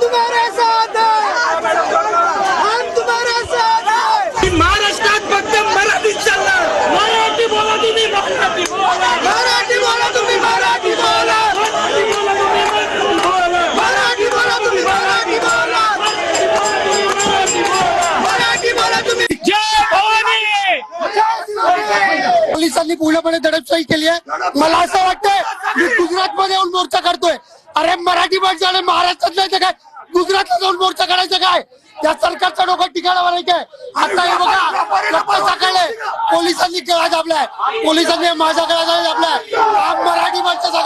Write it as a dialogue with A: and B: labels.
A: तुम्हारे साथ हम तुम्हारे साथ महाराष्ट्रात फक्त मराठी चालणार. मराठी बोला तुम्ही, मराठी बोला, मराठी बोला तुम्ही, मराठी बोला, मराठी बोला तुम्ही, मराठी बोला, मराठी बोला तुम्ही. जय भवानी. पोलिसांनी पूर्णपणे दडपशाही केली आहे. मला असं वाटतंय मी गुजरात मध्ये येऊन मोर्चा करतोय. अरे मराठी माणसाने महाराष्ट्रात नाही काय गुजरातला जाऊन मोर्चा करायचं काय? या सरकारचं डोकं ठिकाणावर आहे काय? आता हे बघा सकाळी पोलिसांनी गळा दाबलाय, पोलिसांनी माझा गळा दाबलाय. मराठी माणसाचा